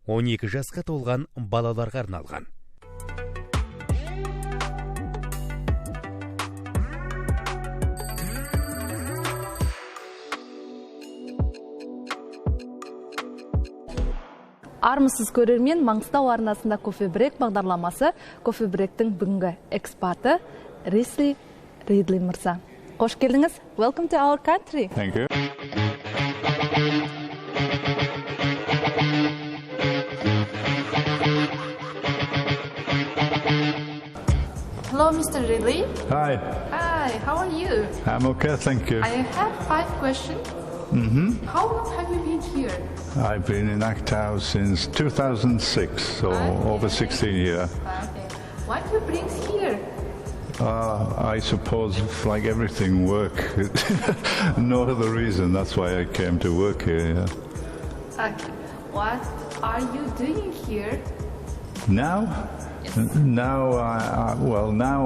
12 жасқа толған балаларға арналған. Армысыз көрермен, Маңғыстау арнасында кофе-брек бағдарламасы, кофе-бректің бүгінгі экспаты Лесли Ридли мырза. Қош келдіңіз. Welcome to our country. Thank you. Hello, Mr. Ridley. Hi. Hi, how are you? I'm okay, thank you. I have 5 questions. How long have you been here? I've been in Aktau since 2006, so over 16 years. Okay. What do you bring here? I suppose, like everything, work. No other reason. That's why I came to work here. Yeah. Okay. What are you doing here? Now? Yes. Now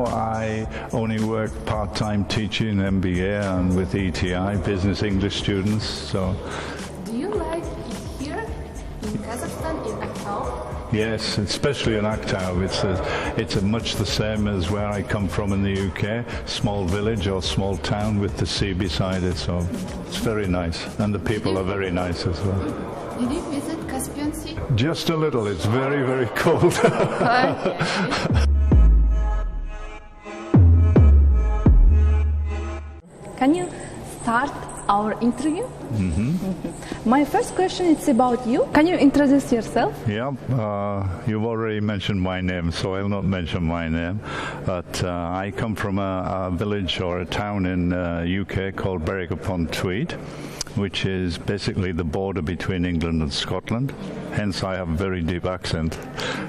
I only work part-time teaching MBA and with ETI, Business English students. So. Do you like it here in Kazakhstan, in Aktau? Yes, especially in Aktau. It's much the same as where I come from in the UK, small village or small town with the sea beside it, so it's very nice. And the people are very nice as well. Did you visit Caspian Sea? Just a little, it's very, very cold. Can you start our interview? My first question is about you. Can you introduce yourself? Yeah, you've already mentioned my name, so I'll not mention my name. But I come from a village or a town in UK called Berwick-upon-Tweed, which is basically the border between England and Scotland. Hence I have a very deep accent,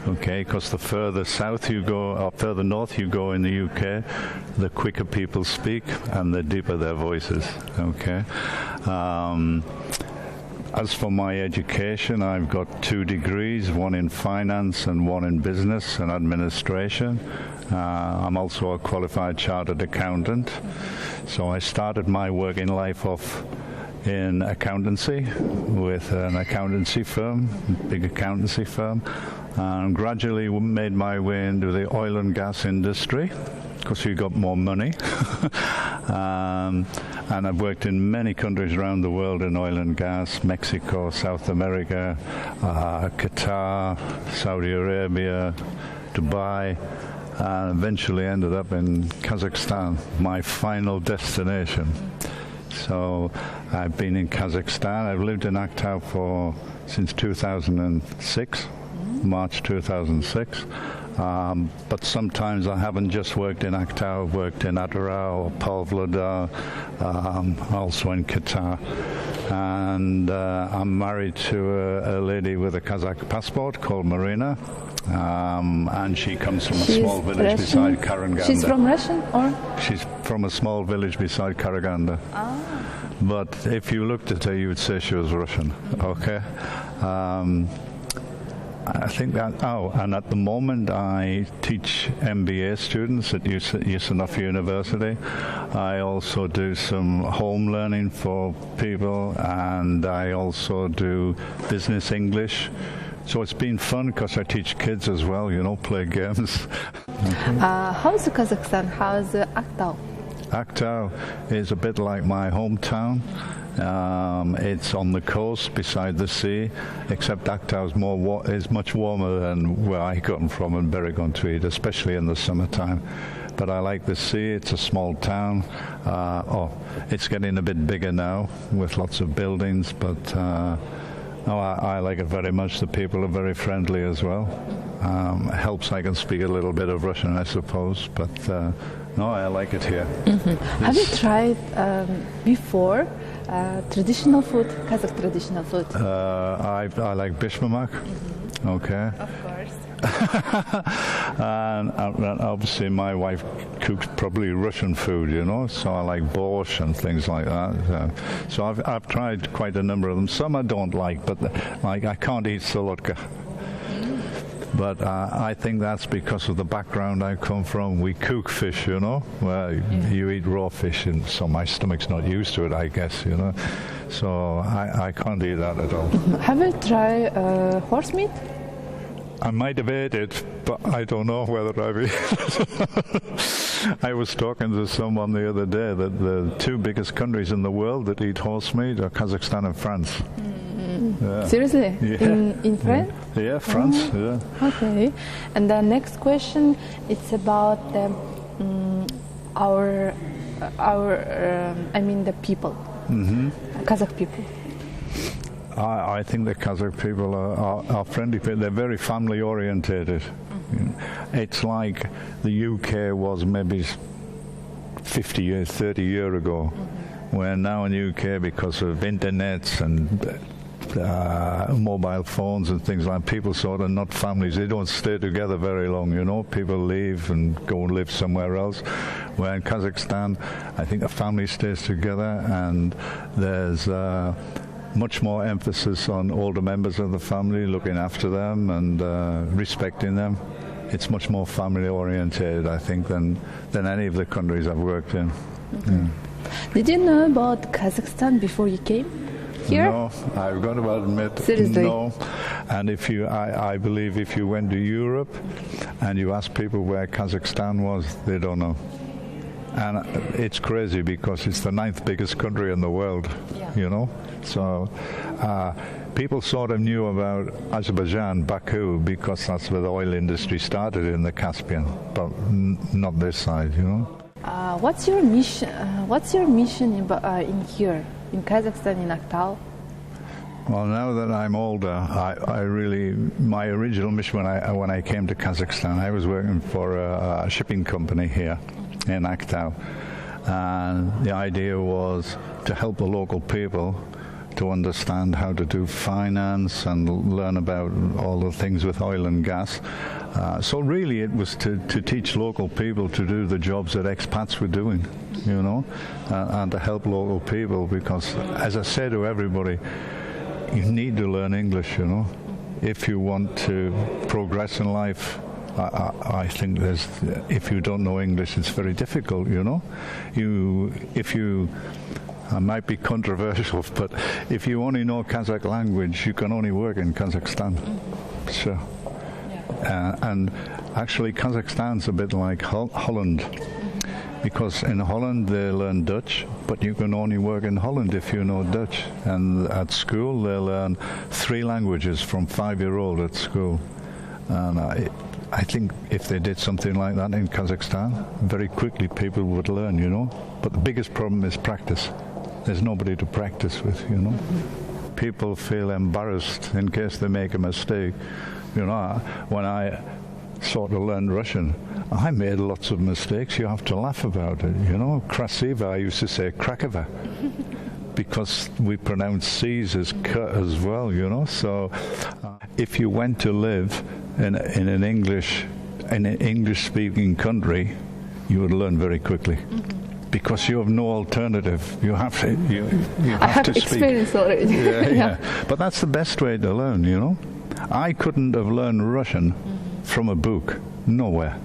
okay, because the further south you go, or further north you go in the UK, the quicker people speak and the deeper their voices, okay. As for my education, I've got 2 degrees, one in finance and one in business and administration. I'm also a qualified chartered accountant. So I started my working life off in accountancy with an accountancy firm, big accountancy firm, and gradually made my way into the oil and gas industry because you got more money. And I've worked in many countries around the world in oil and gas, Mexico, South America, Qatar, Saudi Arabia, Dubai, and eventually ended up in Kazakhstan, my final destination. So I've been in Kazakhstan. I've lived in Aktau since 2006, March 2006. But sometimes I haven't just worked in Aktau, I've worked in Adara or Pavlodar, also in Qatar. And I'm married to a lady with a Kazakh passport called Marina. And she comes from a small village beside Karaganda. She's from Russian, or? She's from a small village beside Karaganda. But if you looked at her, you would say she was Russian, okay? I think that, and at the moment I teach MBA students at Yusunov University. I also do some home learning for people, and I also do business English. So it's been fun because I teach kids as well, you know, play games. How's Kazakhstan? How's Aktau? Aktau is a bit like my hometown. It's on the coast beside the sea, except Aktau is much warmer than where I come from in Berwick-upon-Tweed, especially in the summertime. But I like the sea. It's a small town. It's getting a bit bigger now with lots of buildings, but I like it very much. The people are very friendly as well. Helps I can speak a little bit of Russian, I suppose, but no, I like it here. Have you tried before traditional food, Kazakh traditional food? I like bishmamak. Okay. Of course. and obviously my wife cooks probably Russian food, you know, so I like borscht and things like that. So I've tried quite a number of them. Some I don't like, but like I can't eat solotka. But I think that's because of the background I come from. We cook fish, you know. Well, you eat raw fish, and so my stomach's not used to it, I guess, you know. So I can't eat that at all. Have you tried horse meat? I might have ate it, but I don't know whether I've eaten it. I was talking to someone the other day that the two biggest countries in the world that eat horse meat are Kazakhstan and France. Yeah. Seriously? Yeah. In France? Yeah, France. Yeah. Okay. And the next question, it's about the people, Kazakh people. I think the Kazakh people are friendly people. They're very family orientated. It's like the UK was maybe 50 years, 30 years ago, where now in the UK, because of internets and mobile phones and things like that, people sort of not families. They don't stay together very long, you know. People leave and go and live somewhere else. Where in Kazakhstan, I think a family stays together, and there's much more emphasis on older members of the family, looking after them and respecting them. It's much more family oriented, I think, than any of the countries I've worked in. Yeah. Did you know about Kazakhstan before you came here? No, I've got to admit, seriously? No. And I believe if you went to Europe and you ask people where Kazakhstan was, they don't know. And it's crazy because it's the 9th biggest country in the world, you know. So people sort of knew about Azerbaijan, Baku, because that's where the oil industry started in the Caspian, but not this side, you know. What's your mission? What's your mission in here, in Kazakhstan, in Aktau? Well, now that I'm older, my original mission when I came to Kazakhstan, I was working for a shipping company here in Aktau, and the idea was to help the local people to understand how to do finance and learn about all the things with oil and gas. So really it was to teach local people to do the jobs that expats were doing, you know, and to help local people, because as I say to everybody, you need to learn English, you know, if you want to progress in life. I think if you don't know English, it's very difficult, you know. I might be controversial, but if you only know Kazakh language, you can only work in Kazakhstan. So, and actually Kazakhstan's a bit like Holland, because in Holland they learn Dutch, but you can only work in Holland if you know Dutch. And at school they learn 3 languages from 5-year-old at school. And I think if they did something like that in Kazakhstan, very quickly people would learn, you know. But the biggest problem is practice. There's nobody to practice with, you know. People feel embarrassed in case they make a mistake. You know, when I sort of learned Russian, I made lots of mistakes. You have to laugh about it, you know. Krasiva, I used to say Krakova, because we pronounce C's as K as well, you know. So if you went to live in an English-speaking country, you would learn very quickly. Because you have no alternative. You have to. You have to speak. Experience already. Yeah. But that's the best way to learn, you know. I couldn't have learned Russian from a book, nowhere.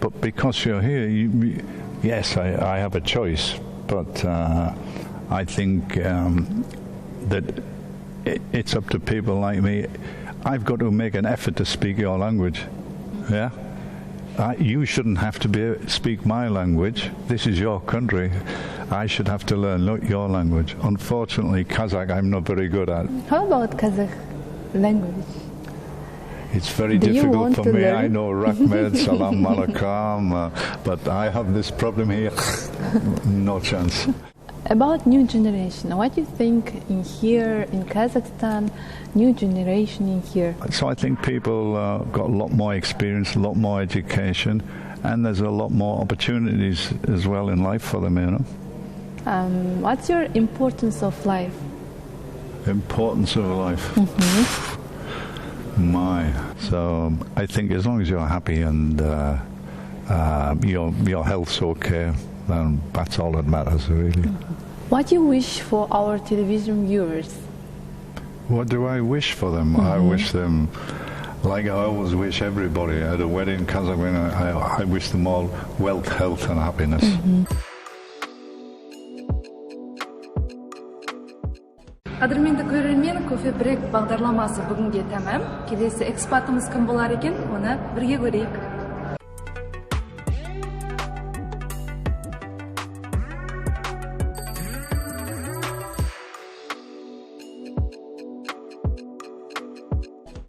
But because you're here, yes, I have a choice. But I think that it's up to people like me. I've got to make an effort to speak your language. Yeah. You shouldn't have to speak my language. This is your country. I should have to learn your language. Unfortunately, Kazakh I'm not very good at. How about Kazakh language? It's very difficult for me. I know Rahmet, Salam Alaikum, but I have this problem here. No chance. About new generation, what do you think in here, in Kazakhstan, new generation in here? So I think people got a lot more experience, a lot more education, and there's a lot more opportunities as well in life for them, you know. What's your importance of life? Importance of life? So I think as long as you're happy and your health's okay, then that's all that matters, really. What do you wish for our television viewers? What do I wish for them? I wish them Like I always wish everybody at a wedding, I wish them all wealth, health and happiness. Қадірменді көрермен, кофе брейк бағдарламасы бүгінге тәмам. Келесі экспатымыз кім болар екен, оны бірге көрейік.